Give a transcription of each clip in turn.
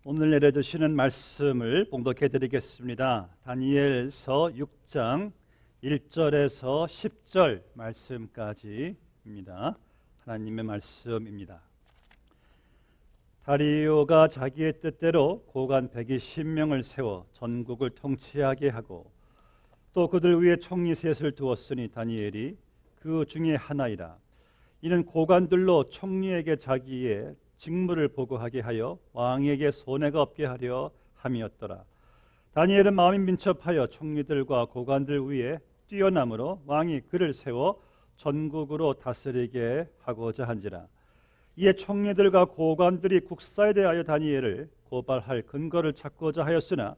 오늘 내려주시는 말씀을 봉독해 드리겠습니다. 다니엘서 6장 1절에서 10절 말씀까지입니다. 하나님의 말씀입니다. 다리오가 자기의 뜻대로 고관 120명을 세워 전국을 통치하게 하고 또 그들 위에 총리 셋을 두었으니 다니엘이 그 중에 하나이라. 이는 고관들로 총리에게 자기의 직무를 보고하게 하여 왕에게 손해가 없게 하려 함이었더라. 다니엘은 마음이 민첩하여 총리들과 고관들 위에 뛰어남으로 왕이 그를 세워 전국으로 다스리게 하고자 한지라. 이에 총리들과 고관들이 국사에 대하여 다니엘을 고발할 근거를 찾고자 하였으나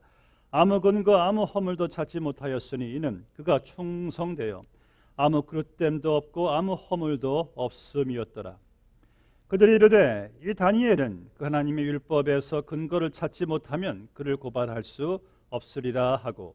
아무 근거 아무 허물도 찾지 못하였으니 이는 그가 충성되어 아무 그릇됨도 없고 아무 허물도 없음이었더라. 그들이 이르되 이 다니엘은 그 하나님의 율법에서 근거를 찾지 못하면 그를 고발할 수 없으리라 하고,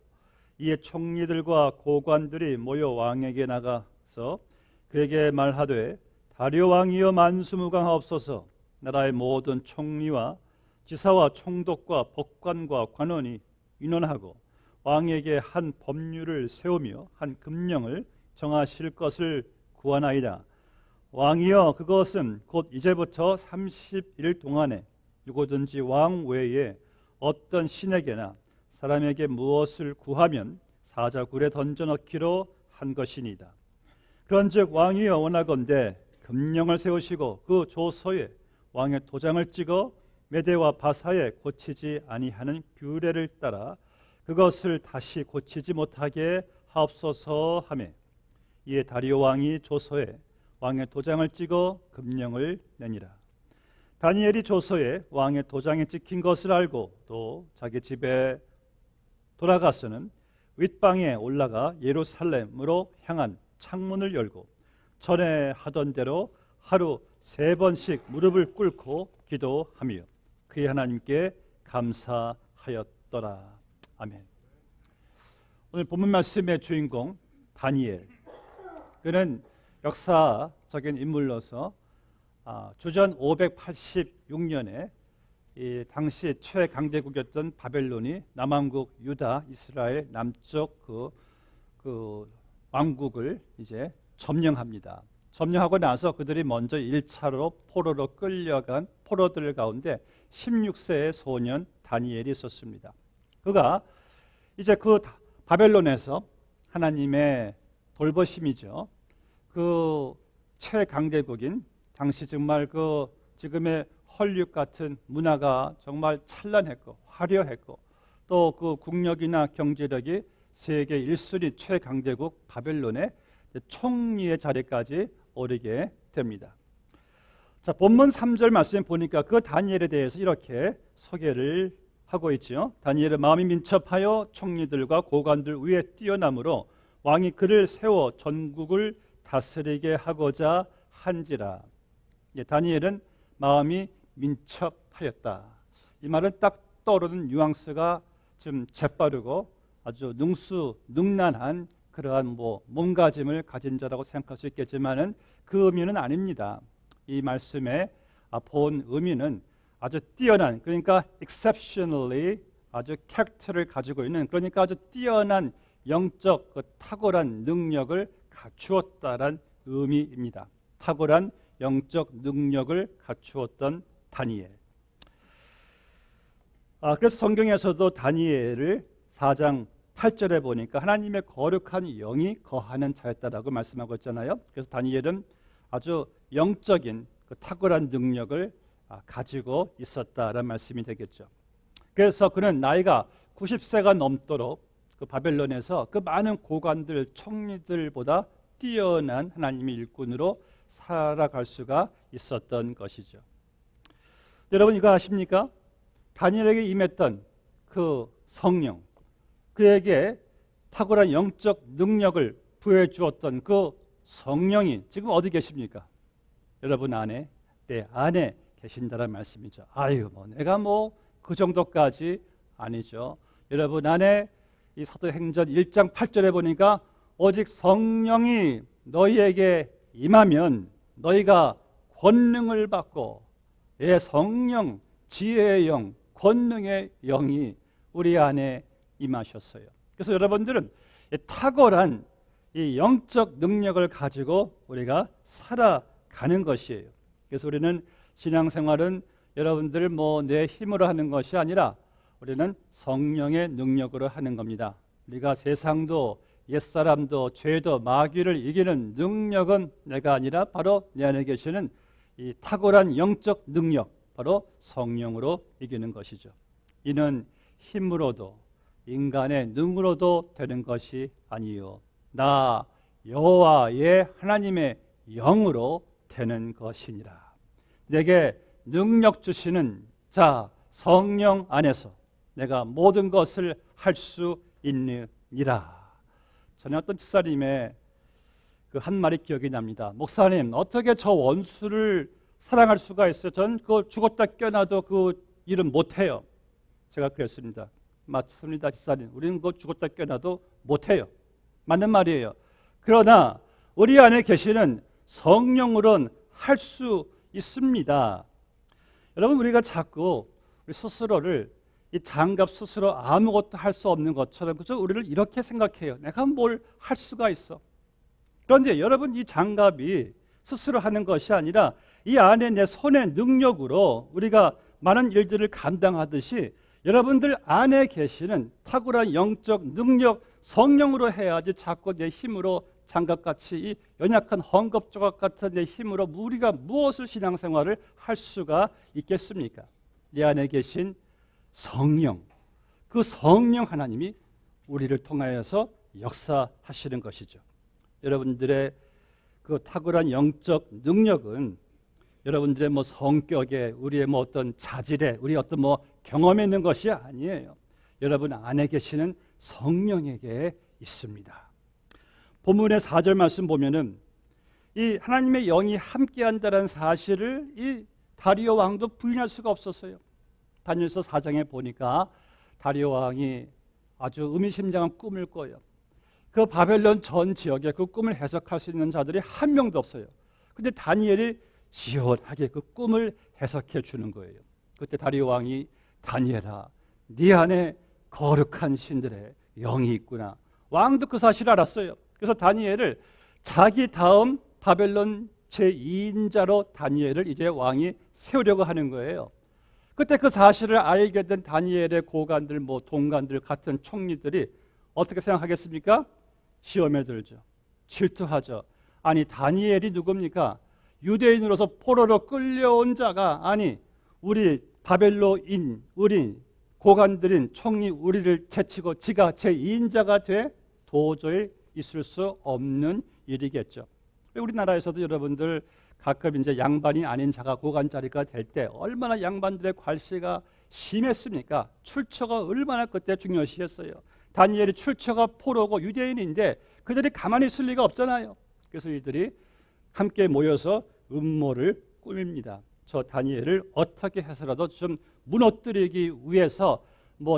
이에 총리들과 고관들이 모여 왕에게 나가서 그에게 말하되 다리오 왕이여 만수무강하옵소서. 나라의 모든 총리와 지사와 총독과 법관과 관원이 인원하고 왕에게 한 법률을 세우며 한 금령을 정하실 것을 구하나이다. 왕이여 그것은 곧 이제부터 30일 동안에 누구든지 왕 외에 어떤 신에게나 사람에게 무엇을 구하면 사자굴에 던져넣기로 한 것이니이다. 그런즉 왕이여 원하건대 금령을 세우시고 그 조서에 왕의 도장을 찍어 메대와 바사에 고치지 아니하는 규례를 따라 그것을 다시 고치지 못하게 하옵소서 하며, 이에 다리오 왕이 조서에 왕의 도장을 찍어 금령을 내니라. 다니엘이 조서에 왕의 도장이 찍힌 것을 알고 또 자기 집에 돌아가서는 윗방에 올라가 예루살렘으로 향한 창문을 열고 전에 하던 대로 하루 3번씩 무릎을 꿇고 기도하며 그의 하나님께 감사하였더라. 아멘. 오늘 본문 말씀의 주인공 다니엘, 그는 역사적인 인물로서 주전 586년에 이 당시 최강대국이었던 바벨론이 남왕국 유다, 이스라엘 남쪽 그 왕국을 이제 점령합니다. 점령하고 나서 그들이 먼저 1차로 포로로 끌려간 포로들 가운데 16세의 소년 다니엘이 있었습니다. 그가 이제 그 바벨론에서 하나님의 돌보심이죠. 그 최강대국인 당시 정말 그 지금의 헐리우드 같은 문화가 정말 찬란했고 화려했고 또 그 국력이나 경제력이 세계 1순위 최강대국 바벨론의 총리의 자리까지 오르게 됩니다. 자, 본문 3절 말씀에 보니까 그 다니엘에 대해서 이렇게 소개를 하고 있죠. 다니엘은 마음이 민첩하여 총리들과 고관들 위에 뛰어남으로 왕이 그를 세워 전국을 다스리게 하고자 한지라. 다니엘은 마음이 민첩하였다. 이 말은 딱 떠오르는 뉘앙스가 좀 재빠르고 아주 능수능란한 그러한 몸가짐을 가진 자라고 생각할 수 있겠지만은 그 의미는 아닙니다. 이 말씀의 본 의미는 아주 뛰어난, 그러니까 exceptionally 아주 캐릭터를 가지고 있는, 그러니까 아주 뛰어난 영적 탁월한 능력을 갖추었다란 의미입니다. 탁월한 영적 능력을 갖추었던 다니엘. 그래서 성경에서도 다니엘을 4장 8절에 보니까 하나님의 거룩한 영이 거하는 자였다라고 말씀하고 있잖아요. 그래서 다니엘은 아주 영적인 그 탁월한 능력을 가지고 있었다라는 말씀이 되겠죠. 그래서 그는 나이가 90세가 넘도록 그 바벨론에서 그 많은 고관들, 총리들보다 뛰어난 하나님의 일꾼으로 살아갈 수가 있었던 것이죠. 여러분 이거 아십니까? 다니엘에게 임했던 그 성령, 그에게 탁월한 영적 능력을 부여해 주었던 그 성령이 지금 어디 계십니까? 여러분 안에, 내 안에 계신다는 말씀이죠. 내가 그 정도까지 아니죠. 여러분 안에 이 사도행전 1장 8절에 보니까 오직 성령이 너희에게 임하면 너희가 권능을 받고 성령, 지혜의 영, 권능의 영이 우리 안에 임하셨어요. 그래서 여러분들은 탁월한 이 영적 능력을 가지고 우리가 살아가는 것이에요. 그래서 우리는 신앙생활은 여러분들 내 힘으로 하는 것이 아니라 우리는 성령의 능력으로 하는 겁니다. 우리가 세상도 옛사람도 죄도 마귀를 이기는 능력은 내가 아니라 바로 내 안에 계시는 이 탁월한 영적 능력, 바로 성령으로 이기는 것이죠. 이는 힘으로도 인간의 능으로도 되는 것이 아니요 나 여호와의 하나님의 영으로 되는 것이니라. 내게 능력 주시는 자 성령 안에서 내가 모든 것을 할 수 있느니라. 전에 어떤 집사님의 그 한 말이 기억이 납니다. 목사님, 어떻게 저 원수를 사랑할 수가 있어요? 전 그 죽었다 깨어나도 그 일은 못해요. 제가 그랬습니다. 맞습니다, 집사님. 우리는 그 죽었다 깨어나도 못해요. 맞는 말이에요. 그러나 우리 안에 계시는 성령으로는 할 수 있습니다. 여러분, 우리가 자꾸 우리 스스로를 이 장갑 스스로 아무것도 할 수 없는 것처럼 그저 우리를 이렇게 생각해요. 내가 뭘 할 수가 있어. 그런데 여러분, 이 장갑이 스스로 하는 것이 아니라 이 안에 내 손의 능력으로 우리가 많은 일들을 감당하듯이 여러분들 안에 계시는 탁월한 영적 능력 성령으로 해야지 자꾸 내 힘으로 장갑같이 이 연약한 헝겊조각 같은 내 힘으로 우리가 무엇을 신앙생활을 할 수가 있겠습니까? 내 안에 계신 성령, 그 성령 하나님이 우리를 통하여서 역사하시는 것이죠. 여러분들의 그 탁월한 영적 능력은 여러분들의 성격에, 우리의 어떤 자질에, 우리 어떤 경험에 있는 것이 아니에요. 여러분 안에 계시는 성령에게 있습니다. 본문의 4절 말씀 보면은 이 하나님의 영이 함께한다는 사실을 이 다리오 왕도 부인할 수가 없었어요. 다니엘서 4장에 보니까 다리오 왕이 아주 의미심장한 꿈을 꿔요. 그 바벨론 전 지역에 그 꿈을 해석할 수 있는 자들이 한 명도 없어요. 근데 다니엘이 시원하게 그 꿈을 해석해 주는 거예요. 그때 다리오 왕이 다니엘아, 네 안에 거룩한 신들의 영이 있구나. 왕도 그 사실을 알았어요. 그래서 다니엘을 자기 다음 바벨론 제2인자로 다니엘을 이제 왕이 세우려고 하는 거예요. 그때 그 사실을 알게 된 다니엘의 고관들, 동관들 같은 총리들이 어떻게 생각하겠습니까? 시험에 들죠. 질투하죠. 아니, 다니엘이 누굽니까? 유대인으로서 포로로 끌려온 자가, 아니 우리 바벨론인, 우리 고관들인 총리 우리를 제치고 지가 제2인자가 돼? 도저히 있을 수 없는 일이겠죠. 우리나라에서도 여러분들 가끔 이제 양반이 아닌 자가 고관 자리가 될 때 얼마나 양반들의 괄시가 심했습니까? 출처가 얼마나 그때 중요시했어요. 다니엘이 출처가 포로고 유대인인데 그들이 가만히 있을 리가 없잖아요. 그래서 이들이 함께 모여서 음모를 꾸밉니다. 저 다니엘을 어떻게 해서라도 좀 무너뜨리기 위해서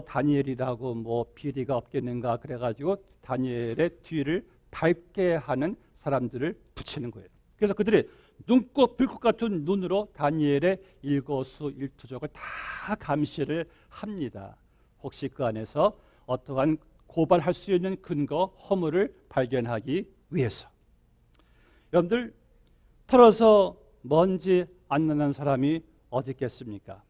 다니엘이라고 비리가 없겠는가 그래가지고 다니엘의 뒤를 밟게 하는 사람들을 붙이는 거예요. 그래서 그들이 눈꽃 불꽃 같은 눈으로 다니엘의 일거수일투족을 다 감시를 합니다. 혹시 그 안에서 어떠한 고발할 수 있는 근거, 허물을 발견하기 위해서. 여러분들, 털어서 먼지 안 나는 사람이 어디 있겠습니까?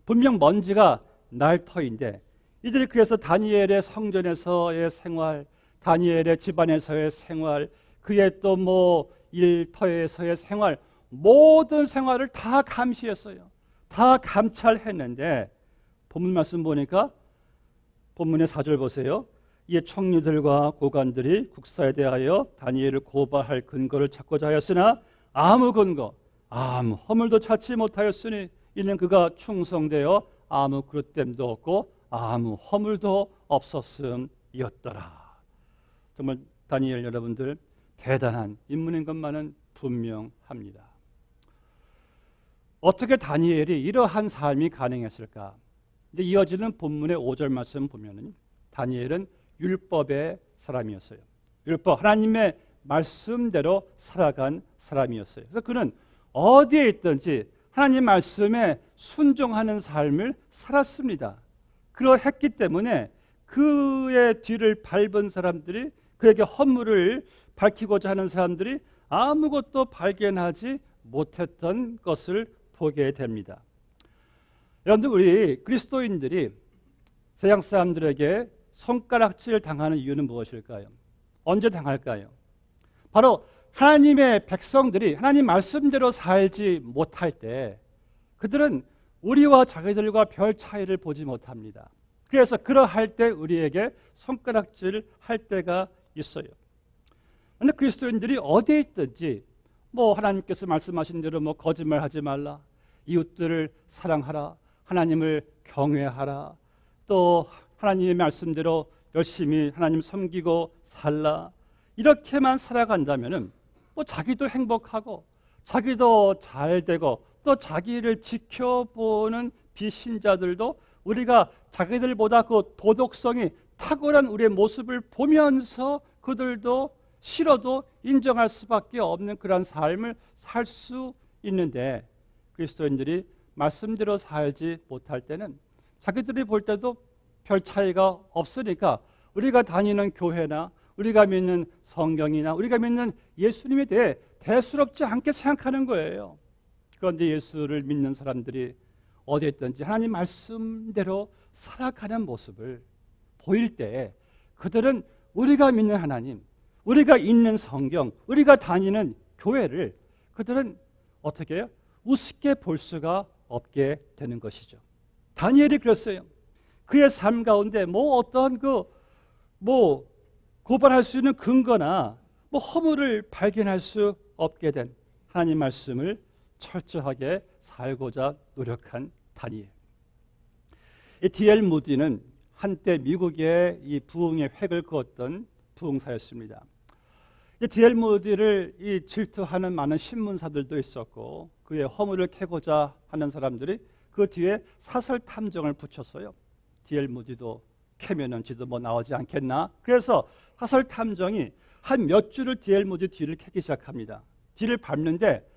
분명 먼지가 날 터인데 이들이 그래서 다니엘의 성전에서의 생활, 다니엘의 집안에서의 생활, 그의 또 일터에서의 생활, 모든 생활을 다 감시했어요. 다 감찰했는데 본문 말씀 보니까 본문의 4절 보세요. 이에 총리들과 고관들이 국사에 대하여 다니엘을 고발할 근거를 찾고자 하였으나 아무 근거, 아무 허물도 찾지 못하였으니 이는 그가 충성되어 아무 그릇됨도 없고 아무 허물도 없었음이었더라. 정말 다니엘 여러분들 대단한 인물인 것만은 분명합니다. 어떻게 다니엘이 이러한 삶이 가능했을까? 근데 이어지는 본문의 5절 말씀 보면은 다니엘은 율법의 사람이었어요. 율법, 하나님의 말씀대로 살아간 사람이었어요. 그래서 그는 어디에 있든지 하나님 말씀에 순종하는 삶을 살았습니다. 그러했기 때문에 그의 뒤를 밟은 사람들이, 그에게 허물을 밝히고자 하는 사람들이 아무것도 발견하지 못했던 것을 보게 됩니다. 여러분들, 우리 그리스도인들이 세상 사람들에게 손가락질 당하는 이유는 무엇일까요? 언제 당할까요? 바로 하나님의 백성들이 하나님 말씀대로 살지 못할 때 그들은 우리와 자기들과 별 차이를 보지 못합니다. 그래서 그러할 때 우리에게 손가락질 할 때가 있어요. 그런데 그리스도인들이 어디에 있든지 하나님께서 말씀하신 대로 거짓말하지 말라, 이웃들을 사랑하라, 하나님을 경외하라, 또 하나님의 말씀대로 열심히 하나님 섬기고 살라, 이렇게만 살아간다면은 자기도 행복하고 자기도 잘 되고 또 자기를 지켜보는 비신자들도 우리가 자기들보다 그 도덕성이 탁월한 우리의 모습을 보면서 그들도 싫어도 인정할 수밖에 없는 그런 삶을 살 수 있는데, 그리스도인들이 말씀대로 살지 못할 때는 자기들이 볼 때도 별 차이가 없으니까 우리가 다니는 교회나 우리가 믿는 성경이나 우리가 믿는 예수님에 대해 대수롭지 않게 생각하는 거예요. 그런데 예수를 믿는 사람들이 어디에 있든지 하나님 말씀대로 살아가는 모습을 보일 때 그들은 우리가 믿는 하나님, 우리가 읽는 성경, 우리가 다니는 교회를 그들은 어떻게 해요? 우습게 볼 수가 없게 되는 것이죠. 다니엘이 그랬어요. 그의 삶 가운데 어떤 고발할 수 있는 근거나 허물을 발견할 수 없게 된 하나님 말씀을 철저하게 살고자 노력한 다니엘. 이 D.L. 무디는 한때 미국의 이 부흥의 획을 그었던 부흥사였습니다. D.L. 무디를 질투하는 많은 신문사들도 있었고 그의 허물을 캐고자 하는 사람들이 그 뒤에 사설 탐정을 붙였어요. D.L. 무디도 캐면은 지도 나오지 않겠나? 그래서 사설 탐정이 한 몇 주를 D.L. 무디 뒤를 캐기 시작합니다. 뒤를 밟는데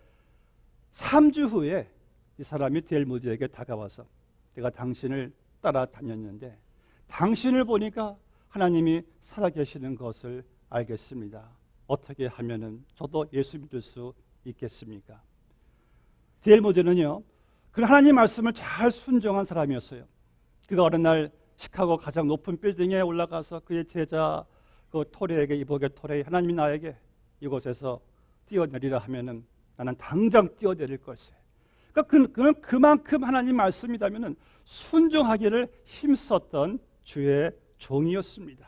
3주 후에 이 사람이 D.L. 무디에게 다가와서 내가 당신을 따라다녔는데 당신을 보니까 하나님이 살아계시는 것을 알겠습니다. 어떻게 하면은 저도 예수 믿을 수 있겠습니까? D.L. 무디는요, 그 하나님 말씀을 잘 순종한 사람이었어요. 그가 어느 날 시카고 가장 높은 빌딩에 올라가서 그의 제자 그 토레에게, 이보게 토레, 하나님이 나에게 이곳에서 뛰어내리라 하면은 나는 당장 뛰어내릴 걸세. 그러니까 그는 그만큼 하나님 말씀이라면은 순종하기를 힘썼던 주의 종이었습니다.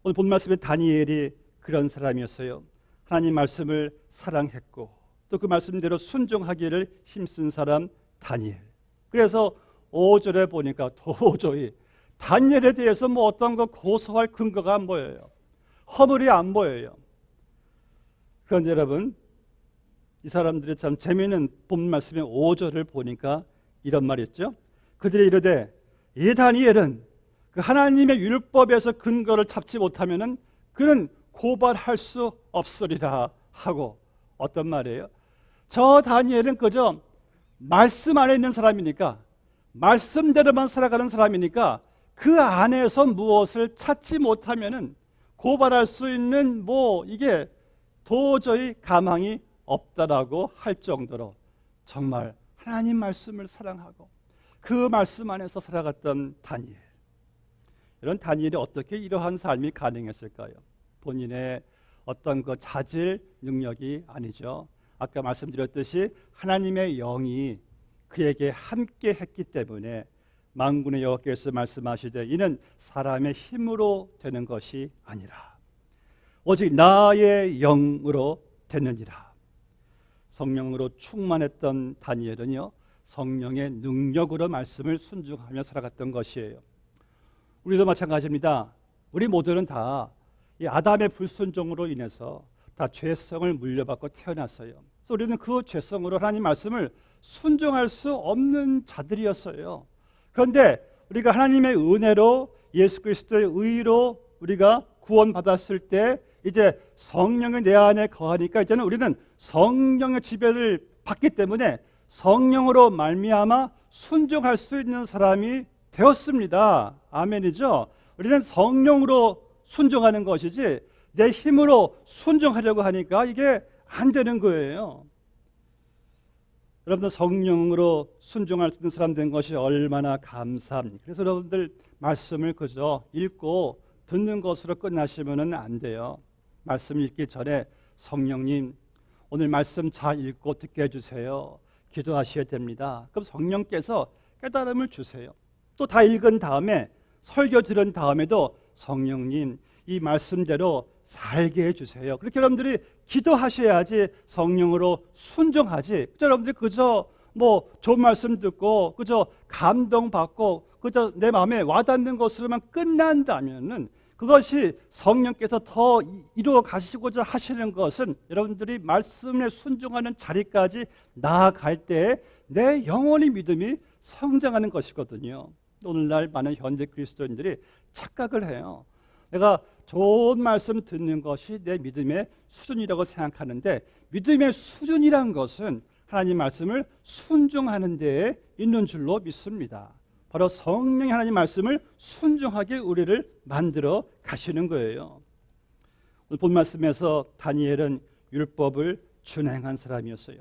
오늘 본 말씀에 다니엘이 그런 사람이었어요. 하나님 말씀을 사랑했고 또 그 말씀대로 순종하기를 힘쓴 사람 다니엘. 그래서 5절에 보니까 도저히 다니엘에 대해서 어떤 거 고소할 근거가 안 보여요. 허물이 안 보여요. 그런데 여러분, 이 사람들이 참 재미있는 본 말씀의 5절을 보니까 이런 말이 있죠. 그들이 이르되 이 다니엘은 그 하나님의 율법에서 근거를 찾지 못하면은 그는 고발할 수 없으리라 하고, 어떤 말이에요? 저 다니엘은 그저 말씀 안에 있는 사람이니까, 말씀대로만 살아가는 사람이니까 그 안에서 무엇을 찾지 못하면은 고발할 수 있는 이게 도저히 가망이 없다라고 할 정도로 정말 하나님 말씀을 사랑하고 그 말씀 안에서 살아갔던 다니엘. 이런 다니엘이 어떻게 이러한 삶이 가능했을까요? 본인의 어떤 자질 능력이 아니죠. 아까 말씀드렸듯이 하나님의 영이 그에게 함께 했기 때문에 만군의 여호와께서 말씀하시되 이는 사람의 힘으로 되는 것이 아니라 오직 나의 영으로 되느니라. 성령으로 충만했던 다니엘은요, 성령의 능력으로 말씀을 순종하며 살아갔던 것이에요. 우리도 마찬가지입니다. 우리 모두는 다 이 아담의 불순종으로 인해서 다 죄성을 물려받고 태어났어요. 그래서 우리는 그 죄성으로 하나님 말씀을 순종할 수 없는 자들이었어요. 그런데 우리가 하나님의 은혜로 예수 그리스도의 의로 우리가 구원받았을 때 이제 성령이 내 안에 거하니까 이제는 우리는 성령의 지배를 받기 때문에 성령으로 말미암아 순종할 수 있는 사람이 되었습니다. 아멘이죠. 우리는 성령으로 순종하는 것이지 내 힘으로 순종하려고 하니까 이게 안 되는 거예요. 여러분들 성령으로 순종할 수 있는 사람 된 것이 얼마나 감사합니까? 그래서 여러분들 말씀을 그저 읽고 듣는 것으로 끝나시면 안 돼요. 말씀 읽기 전에 성령님 오늘 말씀 잘 읽고 듣게 해주세요. 기도하셔야 됩니다. 그럼 성령께서 깨달음을 주세요. 또 다 읽은 다음에 설교 들은 다음에도 성령님 이 말씀대로 살게 해주세요. 그렇게 여러분들이 기도하셔야지 성령으로 순종하지. 여러분들이 그저 뭐 좋은 말씀 듣고 그저 감동받고 그저 내 마음에 와닿는 것으로만 끝난다면은 그것이 성령께서 더 이루어 가시고자 하시는 것은 여러분들이 말씀에 순종하는 자리까지 나아갈 때 내 영혼의 믿음이 성장하는 것이거든요. 오늘날 많은 현대 그리스도인들이 착각을 해요. 내가 좋은 말씀 듣는 것이 내 믿음의 수준이라고 생각하는데 믿음의 수준이란 것은 하나님 말씀을 순종하는 데에 있는 줄로 믿습니다. 바로 성령이 하나님 말씀을 순종하게 우리를 만들어 가시는 거예요. 오늘 본 말씀에서 다니엘은 율법을 준행한 사람이었어요.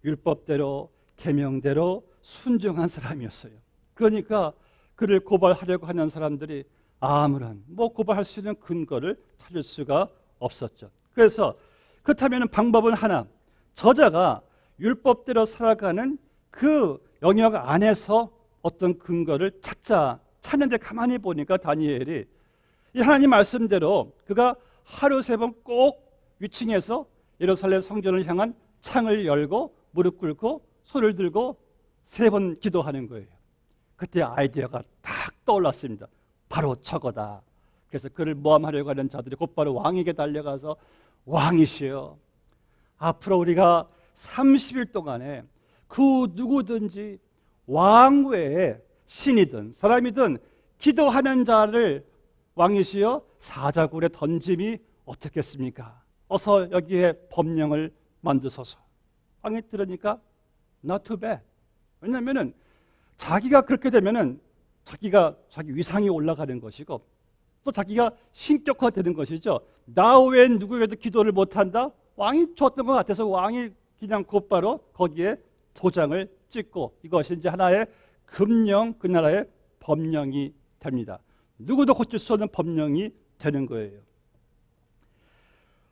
율법대로 계명대로 순종한 사람이었어요. 그러니까 그를 고발하려고 하는 사람들이 아무런 고발할 수 있는 근거를 찾을 수가 없었죠. 그래서 그렇다면 방법은 하나, 저자가 율법대로 살아가는 그 영역 안에서 어떤 근거를 찾는데 가만히 보니까 다니엘이 이 하나님 말씀대로 그가 하루 3번 꼭 위층에서 예루살렘 성전을 향한 창을 열고 무릎 꿇고 손을 들고 3번 기도하는 거예요. 그때 아이디어가 딱 떠올랐습니다. 바로 저거다. 그래서 그를 모함하려고 하는 자들이 곧바로 왕에게 달려가서 왕이시여, 앞으로 우리가 30일 동안에 그 누구든지 왕 외에 신이든 사람이든 기도하는 자를 왕이시여 사자굴에 던짐이 어떻겠습니까? 어서 여기에 법령을 만드소서. 왕이 들으니까 not too bad. 왜냐하면 자기가 그렇게 되면은 자기 위상이 올라가는 것이고 또 자기가 신격화되는 것이죠. 나 외엔 누구에게도 기도를 못한다? 왕이 줬던 것 같아서 왕이 그냥 곧바로 거기에 도장을 찍고 이것이 이제 하나의 금령, 그 나라의 법령이 됩니다. 누구도 고칠 수 없는 법령이 되는 거예요.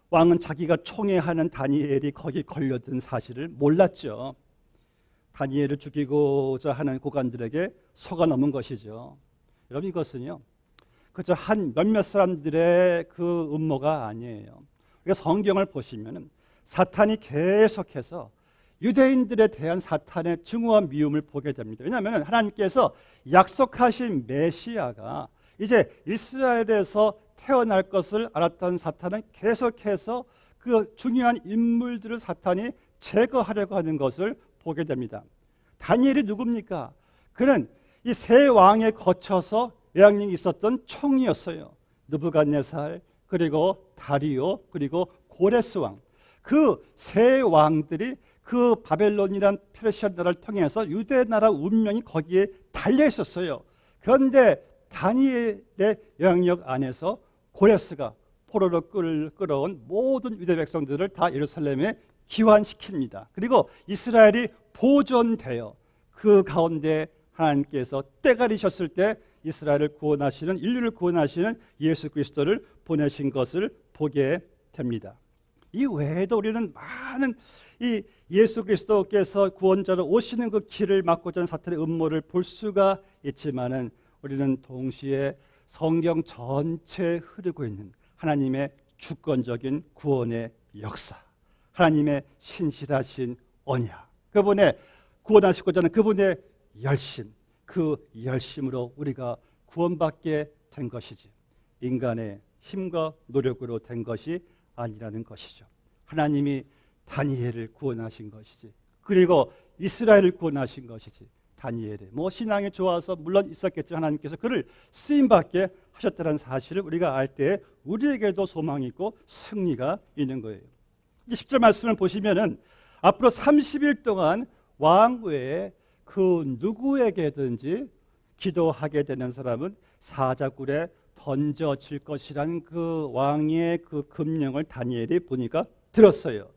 왕은 자기가 총애하는 다니엘이 거기 걸려든 사실을 몰랐죠. 다니엘을 죽이고자 하는 고관들에게 속아 넘은 것이죠. 여러분, 이것은요 그저 한 몇몇 사람들의 그 음모가 아니에요. 우리가 성경을 보시면 사탄이 계속해서 유대인들에 대한 사탄의 증오와 미움을 보게 됩니다. 왜냐하면 하나님께서 약속하신 메시아가 이제 이스라엘에서 태어날 것을 알았던 사탄은 계속해서 그 중요한 인물들을 사탄이 제거하려고 하는 것을 보게 됩니다. 다니엘이 누굽니까? 그는 이 세 왕에 거쳐서 외양령이 있었던 총리였어요. 느부갓네살, 그리고 다리오, 그리고 고레스 왕. 그 세 왕들이 그 바벨론이란 페르시아 나라를 통해서 유대 나라 운명이 거기에 달려 있었어요. 그런데 다니엘의 영역 안에서 고레스가 포로로 끌어온 모든 유대 백성들을 다 예루살렘에 귀환시킵니다. 그리고 이스라엘이 보존되어 그 가운데 하나님께서 때가리셨을 때 이스라엘을 구원하시는, 인류를 구원하시는 예수 그리스도를 보내신 것을 보게 됩니다. 이 외에도 우리는 많은 이 예수 그리스도께서 구원자로 오시는 그 길을 막고자 하는 사탄의 음모를 볼 수가 있지만은 우리는 동시에 성경 전체에 흐르고 있는 하나님의 주권적인 구원의 역사, 하나님의 신실하신 언약, 그분의 구원하시고자 하는 그분의 열심, 그 열심으로 우리가 구원받게 된 것이지 인간의 힘과 노력으로 된 것이 아니라는 것이죠. 하나님이 다니엘을 구원하신 것이지, 그리고 이스라엘을 구원하신 것이지, 다니엘의 신앙이 좋아서 물론 있었겠지만 하나님께서 그를 쓰임받게 하셨다는 사실을 우리가 알 때 우리에게도 소망이 있고 승리가 있는 거예요. 이제 10절 말씀을 보시면은 앞으로 30일 동안 왕 외에 그 누구에게든지 기도하게 되는 사람은 사자굴에 던져질 것이라는 그 왕의 그 금령을 다니엘이 보니까 들었어요.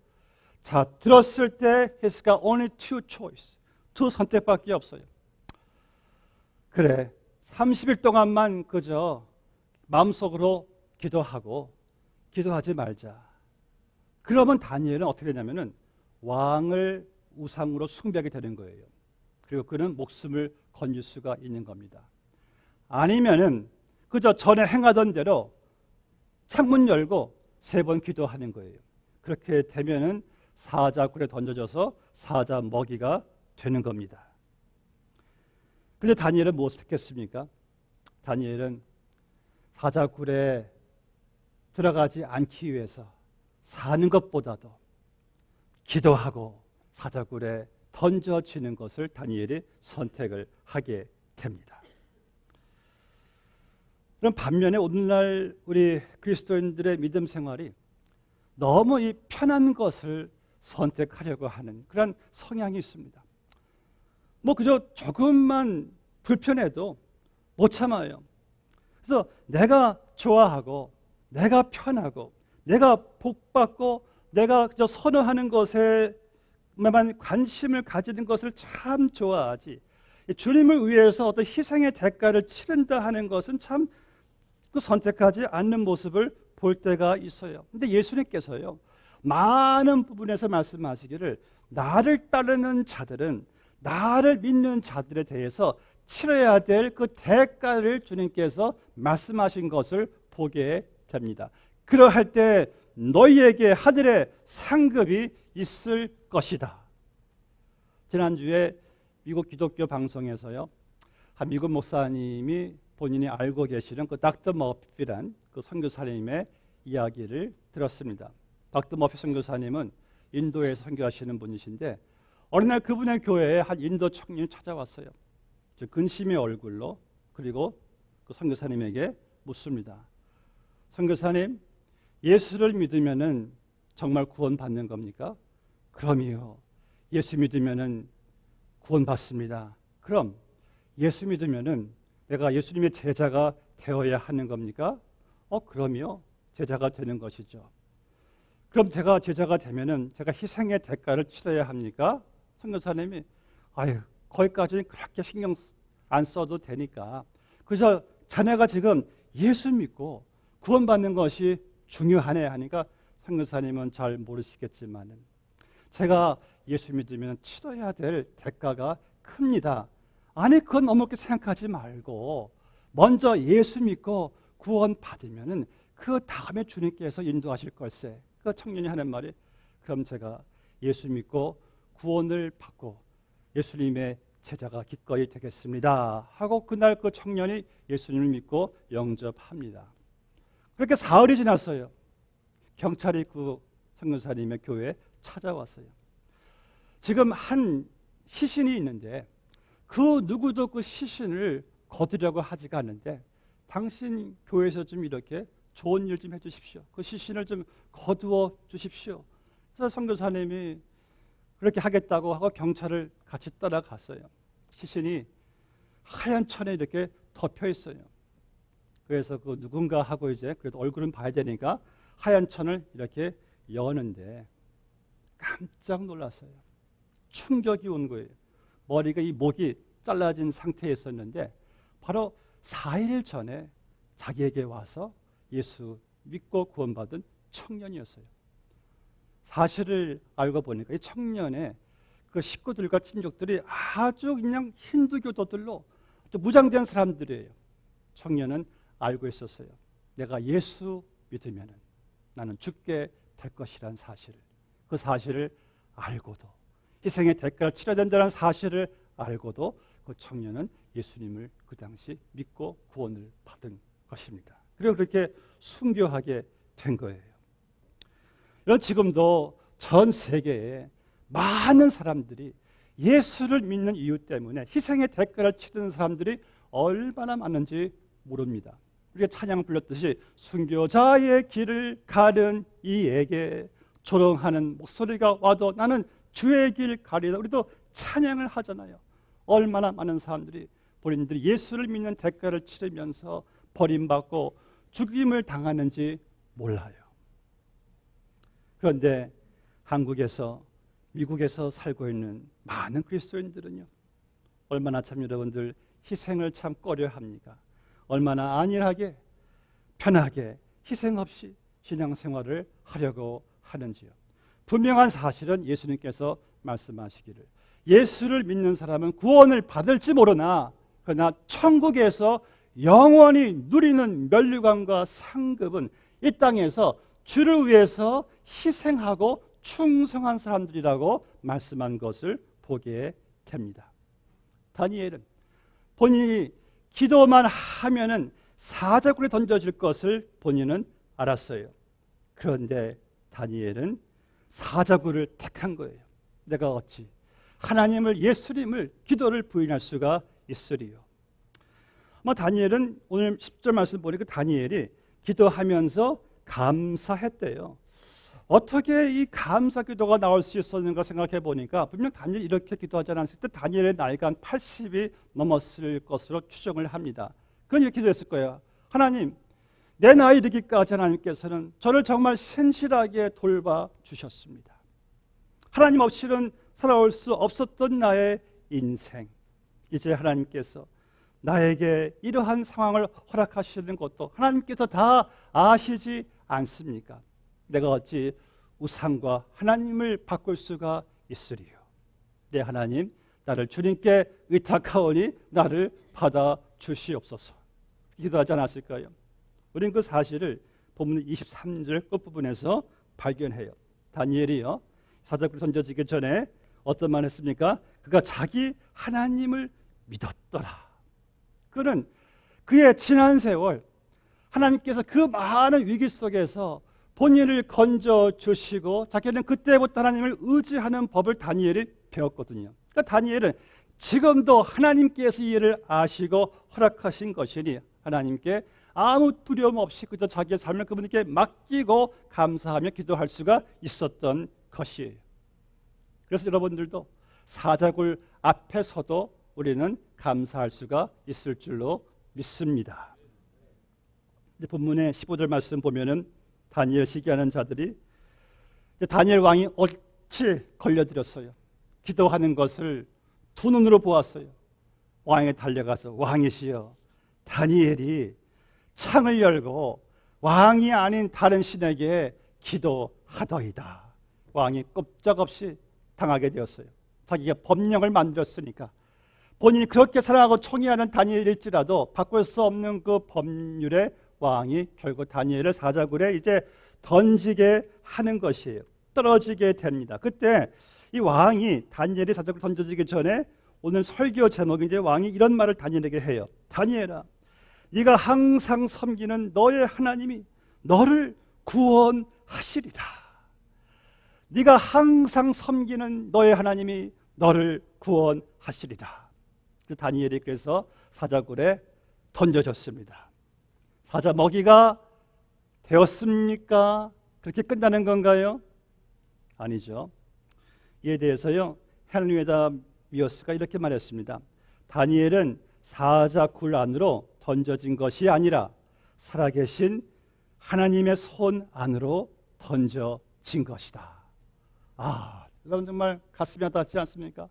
자, 들었을 때 히스가 only two choice, 두 선택밖에 없어요. 그래, 30일 동안만 그저 마음속으로 기도하지 말자. 그러면 다니엘은 어떻게 되냐면은 왕을 우상으로 숭배하게 되는 거예요. 그리고 그는 목숨을 건질 수가 있는 겁니다. 아니면은 그저 전에 행하던 대로 창문 열고 3번 기도하는 거예요. 그렇게 되면은 사자굴에 던져져서 사자 먹이가 되는 겁니다. 근데 다니엘은 무엇을 했겠습니까? 다니엘은 사자굴에 들어가지 않기 위해서 사는 것보다도 기도하고 사자굴에 던져지는 것을 다니엘이 선택을 하게 됩니다. 그럼 반면에 오늘날 우리 그리스도인들의 믿음 생활이 너무 이 편한 것을 선택하려고 하는 그런 성향이 있습니다. 뭐 그저 조금만 불편해도 못 참아요. 그래서 내가 좋아하고 내가 편하고 내가 복받고 내가 그저 선호하는 것에만 관심을 가지는 것을 참 좋아하지, 주님을 위해서 어떤 희생의 대가를 치른다 하는 것은 참 그 선택하지 않는 모습을 볼 때가 있어요. 근데 예수님께서요, 많은 부분에서 말씀하시기를 나를 따르는 자들은, 나를 믿는 자들에 대해서 치러야 될 그 대가를 주님께서 말씀하신 것을 보게 됩니다. 그러할 때 너희에게 하늘의 상급이 있을 것이다. 지난주에 미국 기독교 방송에서요, 한 미국 목사님이 본인이 알고 계시는 그 닥터 머피란 그 선교사님의 이야기를 들었습니다. 닥터 머피 선교사님은 인도에서 선교하시는 분이신데 어느 날 그분의 교회에 한 인도 청년이 찾아왔어요. 근심의 얼굴로. 그리고 그 선교사님에게 묻습니다. 선교사님, 예수를 믿으면은 정말 구원받는 겁니까? 그럼요. 예수 믿으면은 구원받습니다. 그럼 예수 믿으면은 내가 예수님의 제자가 되어야 하는 겁니까? 그럼요. 제자가 되는 것이죠. 그럼 제가 제자가 되면은 제가 희생의 대가를 치러야 합니까? 선교사님이 아유, 거기까지는 그렇게 신경 안 써도 되니까 그저 자네가 지금 예수 믿고 구원받는 것이 중요하네 하니까 선교사님은 잘 모르시겠지만은 제가 예수 믿으면 치러야 될 대가가 큽니다. 아니, 그건 너무 그렇게 생각하지 말고 먼저 예수 믿고 구원 받으면은 그 다음에 주님께서 인도하실 걸세. 그 청년이 하는 말이 그럼 제가 예수 믿고 구원을 받고 예수님의 제자가 기꺼이 되겠습니다 하고 그날 그 청년이 예수님을 믿고 영접합니다. 그렇게 사흘이 지났어요. 경찰이 그 선교사님의 교회에 찾아왔어요. 지금 한 시신이 있는데 그 누구도 그 시신을 거두려고 하지가 않는데 당신 교회에서 좀 이렇게 좋은 일 좀 해주십시오. 그 시신을 좀 거두어 주십시오. 그래서 선교사님이 그렇게 하겠다고 하고 경찰을 같이 따라갔어요. 시신이 하얀 천에 이렇게 덮여 있어요. 그래서 그 누군가 하고 이제 그래도 얼굴은 봐야 되니까 하얀 천을 이렇게 여는데 깜짝 놀랐어요. 충격이 온 거예요. 머리가 이 목이 잘라진 상태에 있었는데 바로 4일 전에 자기에게 와서 예수 믿고 구원받은 청년이었어요. 사실을 알고 보니까 이 청년의 그 식구들과 친족들이 아주 그냥 힌두교도들로 무장된 사람들이에요. 청년은 알고 있었어요. 내가 예수 믿으면 나는 죽게 될 것이라는 사실을. 그 사실을 알고도 희생의 대가를 치러야 된다는 사실을 알고도 그 청년은 예수님을 그 당시 믿고 구원을 받은 것입니다. 그리고 그렇게 순교하게 된 거예요. 이런 지금도 전 세계에 많은 사람들이 예수를 믿는 이유 때문에 희생의 대가를 치르는 사람들이 얼마나 많은지 모릅니다. 우리가 찬양 불렀듯이 순교자의 길을 가는 이에게 조롱하는 목소리가 와도 나는 주의 길 가리다. 우리도 찬양을 하잖아요. 얼마나 많은 사람들이 본인들이 예수를 믿는 대가를 치르면서 버림받고 죽임을 당하는지 몰라요. 그런데 한국에서, 미국에서 살고 있는 많은 그리스도인들은요, 얼마나 참 여러분들 희생을 참 꺼려합니까? 얼마나 안일하게 편하게 희생 없이 신앙생활을 하려고 하는지요. 분명한 사실은 예수님께서 말씀하시기를 예수를 믿는 사람은 구원을 받을지 모르나 그러나 천국에서 영원히 누리는 면류관과 상급은 이 땅에서 주를 위해서 희생하고 충성한 사람들이라고 말씀한 것을 보게 됩니다. 다니엘은 본인이 기도만 하면은 사자굴에 던져질 것을 본인은 알았어요. 그런데 다니엘은 사자굴을 택한 거예요. 내가 어찌 하나님을, 예수님을, 기도를 부인할 수가 있으리요. 다니엘은 오늘 10절 말씀 보니까 다니엘이 기도하면서 감사했대요. 어떻게 이 감사 기도가 나올 수 있었는가 생각해 보니까 분명 다니엘이 이렇게 기도하지 않았을 때 다니엘의 나이가 한 80이 넘었을 것으로 추정을 합니다. 그건 이렇게 기도했을 거예요. 하나님, 내 나이 이르기까지 하나님께서는 저를 정말 신실하게 돌봐 주셨습니다. 하나님 없이는 살아올 수 없었던 나의 인생, 이제 하나님께서 나에게 이러한 상황을 허락하시는 것도 하나님께서 다 아시지 않습니까? 내가 어찌 우상과 하나님을 바꿀 수가 있으리요. 내 하나님, 나를 주님께 의탁하오니 나를 받아 주시옵소서. 기도하지 않았을까요? 우리는 그 사실을 본문 23절 끝부분에서 발견해요. 다니엘이요, 사자굴에 던져지기 전에 어떤 말 했습니까? 그가 자기 하나님을 믿었더라. 그는 그의 지난 세월 하나님께서 그 많은 위기 속에서 본인을 건져주시고 자기는 그때부터 하나님을 의지하는 법을 다니엘이 배웠거든요. 그러니까 다니엘은 지금도 하나님께서 이 일을 아시고 허락하신 것이니 하나님께 아무 두려움 없이 그저 자기의 삶을 그분께 맡기고 감사하며 기도할 수가 있었던 것이에요. 그래서 여러분들도 사자굴 앞에서도 우리는 감사할 수가 있을 줄로 믿습니다. 이제 본문의 15절 말씀 보면은 다니엘 시기하는 자들이 다니엘 왕이 어찌 걸려들었어요. 기도하는 것을 두 눈으로 보았어요. 왕에 달려가서 왕이시여, 다니엘이 창을 열고 왕이 아닌 다른 신에게 기도하더이다. 왕이 꼼짝없이 당하게 되었어요. 자기가 법령을 만들었으니까 본인이 그렇게 사랑하고 총애하는 다니엘일지라도 바꿀 수 없는 그 법률에 왕이 결국 다니엘을 사자굴에 이제 던지게 하는 것이에요. 떨어지게 됩니다. 그때 이 왕이 다니엘이 사자굴에 던져지기 전에 오늘 설교 제목이 이제 왕이 이런 말을 다니엘에게 해요. 다니엘아, 네가 항상 섬기는 너의 하나님이 너를 구원하시리라. 네가 항상 섬기는 너의 하나님이 너를 구원하시리라. 다니엘이 그래서 사자굴에 던져졌습니다. 사자 먹이가 되었습니까? 그렇게 끝나는 건가요? 아니죠. 이에 대해서요, 헨리에다 미어스가 이렇게 말했습니다. 다니엘은 사자굴 안으로 던져진 것이 아니라 살아계신 하나님의 손 안으로 던져진 것이다. 여러분 정말 가슴이 아닿지 않습니까?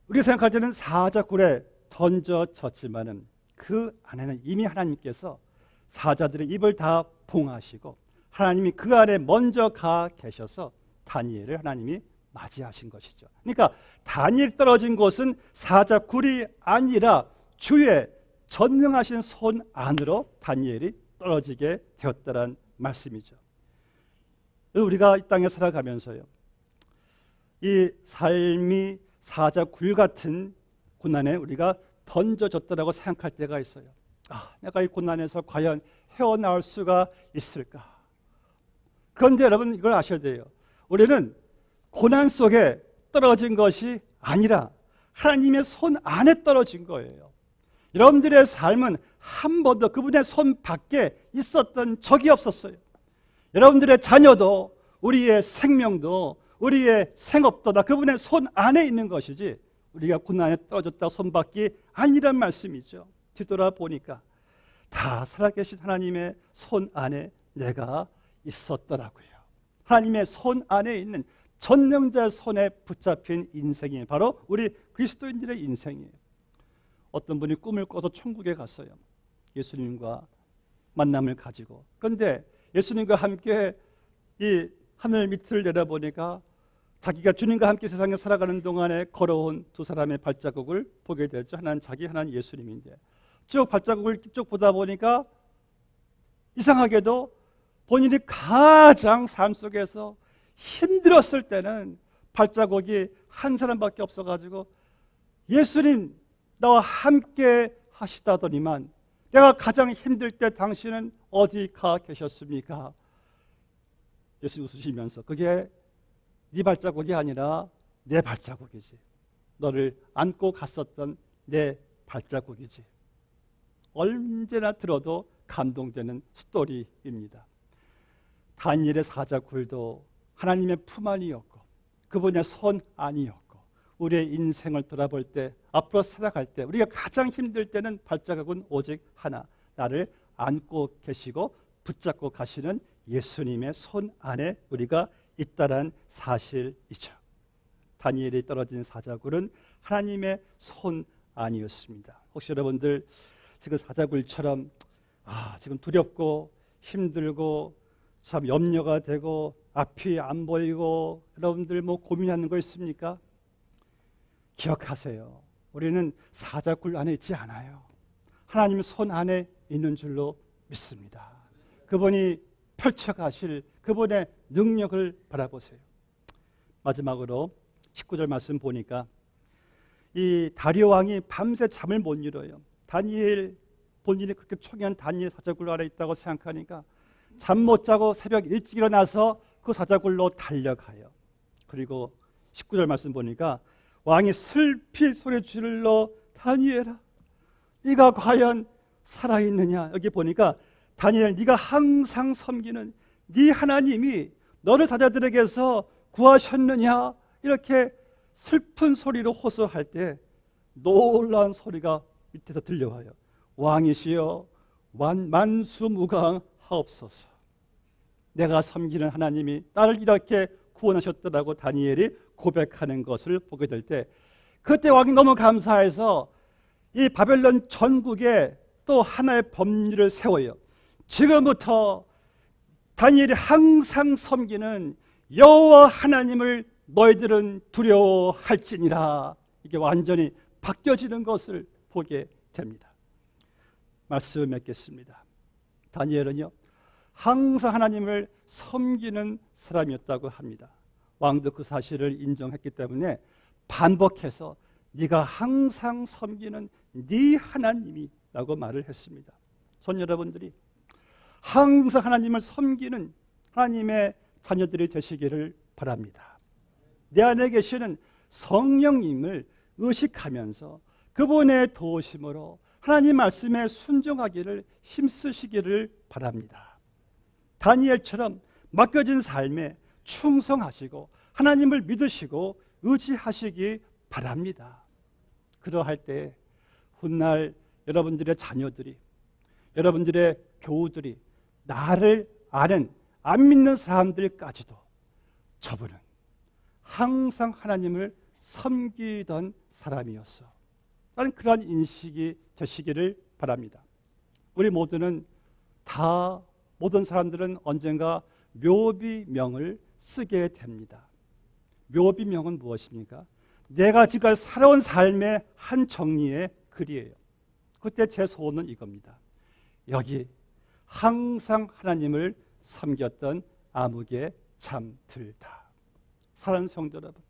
우리가 생각할 때는 사자굴에 던져졌지만은 그 안에는 이미 하나님께서 사자들의 입을 다 봉하시고 하나님이 그 안에 먼저 가 계셔서 다니엘을 하나님이 맞이하신 것이죠. 그러니까 다니엘 떨어진 곳은 사자굴이 아니라 주의 전능하신 손 안으로 다니엘이 떨어지게 되었다는 말씀이죠. 우리가 이 땅에 살아가면서요, 이 삶이 사자굴 같은 고난에 우리가 던져졌다라고 생각할 때가 있어요. 내가 이 고난에서 과연 헤어나올 수가 있을까? 그런데 여러분 이걸 아셔야 돼요. 우리는 고난 속에 떨어진 것이 아니라 하나님의 손 안에 떨어진 거예요. 여러분들의 삶은 한 번도 그분의 손 밖에 있었던 적이 없었어요. 여러분들의 자녀도, 우리의 생명도, 우리의 생업도 다 그분의 손 안에 있는 것이지 우리가 고난에 떨어졌다 손밖이 아니란 말씀이죠. 뒤돌아보니까 다 살아계신 하나님의 손 안에 내가 있었더라고요. 하나님의 손 안에 있는 전능자 손에 붙잡힌 인생이 바로 우리 그리스도인들의 인생이에요. 어떤 분이 꿈을 꿔서 천국에 갔어요. 예수님과 만남을 가지고. 그런데 예수님과 함께 이 하늘 밑을 내려보니까 자기가 주님과 함께 세상에 살아가는 동안에 걸어온 두 사람의 발자국을 보게 되죠. 하나는 자기, 하나는 예수님인데 쭉 발자국을 쭉 보다 보니까 이상하게도 본인이 가장 삶 속에서 힘들었을 때는 발자국이 한 사람밖에 없어가지고 예수님 나와 함께 하시다더니만 내가 가장 힘들 때 당신은 어디 가 계셨습니까? 예수 웃으시면서 그게 네 발자국이 아니라 내 발자국이지. 너를 안고 갔었던 내 발자국이지. 언제나 들어도 감동되는 스토리입니다. 다니엘의 사자굴도 하나님의 품 안이었고 그분의 손 안이었고 우리의 인생을 돌아볼 때 앞으로 살아갈 때 우리가 가장 힘들 때는 발자국은 오직 하나, 나를 안고 계시고 붙잡고 가시는 예수님의 손 안에 우리가 있다란 사실이죠. 다니엘이 떨어진 사자굴은 하나님의 손 안이었습니다. 혹시 여러분들 지금 사자굴처럼 지금 두렵고 힘들고 참 염려가 되고 앞이 안 보이고 여러분들 뭐 고민하는 거 있습니까? 기억하세요. 우리는 사자굴 안에 있지 않아요. 하나님 손 안에 있는 줄로 믿습니다. 그분이 펼쳐가실 그분의 능력을 바라보세요. 마지막으로 19절 말씀 보니까 이 다리오 왕이 밤새 잠을 못 이뤄요. 다니엘 본인이 그렇게 초기한 다니엘 사자굴 안에 있다고 생각하니까 잠 못 자고 새벽 일찍 일어나서 그 사자굴로 달려가요. 그리고 19절 말씀 보니까 왕이 슬피 소리 질러 다니엘아 네가 과연 살아있느냐. 여기 보니까 다니엘 네가 항상 섬기는 네 하나님이 너를 사자들에게서 구하셨느냐 이렇게 슬픈 소리로 호소할 때 놀라운 소리가 밑에서 들려와요. 왕이시여 만수무강하옵소서. 내가 섬기는 하나님이 나를 이렇게 구원하셨더라고 다니엘이 고백하는 것을 보게 될 때 그때 왕이 너무 감사해서 이 바벨론 전국에 또 하나의 법률을 세워요. 지금부터 다니엘이 항상 섬기는 여호와 하나님을 너희들은 두려워할지니라. 이게 완전히 바뀌어지는 것을 보게 됩니다. 말씀을 맺겠습니다. 다니엘은요 항상 하나님을 섬기는 사람이었다고 합니다. 왕도 그 사실을 인정했기 때문에 반복해서 네가 항상 섬기는 네 하나님이 라고 말을 했습니다. 손 여러분들이 항상 하나님을 섬기는 하나님의 자녀들이 되시기를 바랍니다. 내 안에 계시는 성령님을 의식하면서 그분의 도우심으로 하나님 말씀에 순종하기를 힘쓰시기를 바랍니다. 다니엘처럼 맡겨진 삶에 충성하시고 하나님을 믿으시고 의지하시기 바랍니다. 그러할 때 훗날 여러분들의 자녀들이 여러분들의 교우들이 나를 아는 안 믿는 사람들까지도 저분은 항상 하나님을 섬기던 사람이었어 라는 그러한 인식이 되시기를 바랍니다. 우리 모두는 다 모든 사람들은 언젠가 묘비명을 쓰게 됩니다. 묘비명은 무엇입니까? 내가 지금 살아온 삶의 한 정리의 글이에요. 그때 제 소원은 이겁니다. 여기 항상 하나님을 섬겼던 아무개 잠들다. 사랑하는 성도 여러분,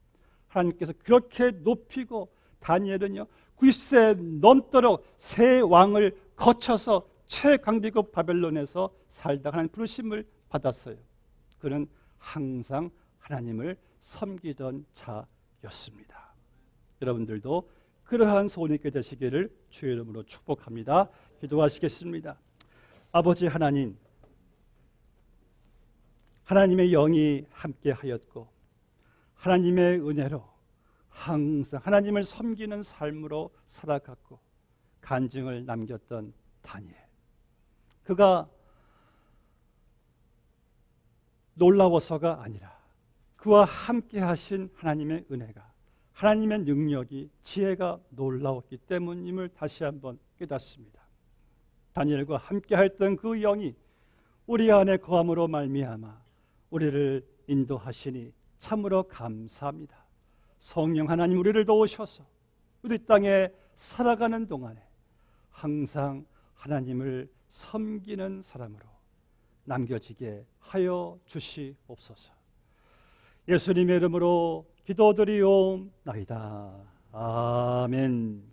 하나님께서 그렇게 높이고 다니엘은요 90세 넘도록 세 왕을 거쳐서 최강대국 바벨론에서 살다가 하나님 부르심을 받았어요. 그는 항상 하나님을 섬기던 자였습니다. 여러분들도 그러한 소원이 있게 되시기를 주의 이름으로 축복합니다. 기도하시겠습니다. 아버지 하나님, 하나님의 영이 함께 하였고 하나님의 은혜로 항상 하나님을 섬기는 삶으로 살아갔고 간증을 남겼던 다니엘. 그가 놀라워서가 아니라 그와 함께 하신 하나님의 은혜가, 하나님의 능력이, 지혜가 놀라웠기 때문임을 다시 한번 깨닫습니다. 다니엘과 함께 했던 그 영이 우리 안에 거함으로 말미암아 우리를 인도하시니 참으로 감사합니다. 성령 하나님 우리를 도우셔서 우리 땅에 살아가는 동안에 항상 하나님을 섬기는 사람으로 남겨지게 하여 주시옵소서. 예수님의 이름으로 기도드리옵나이다. 아멘.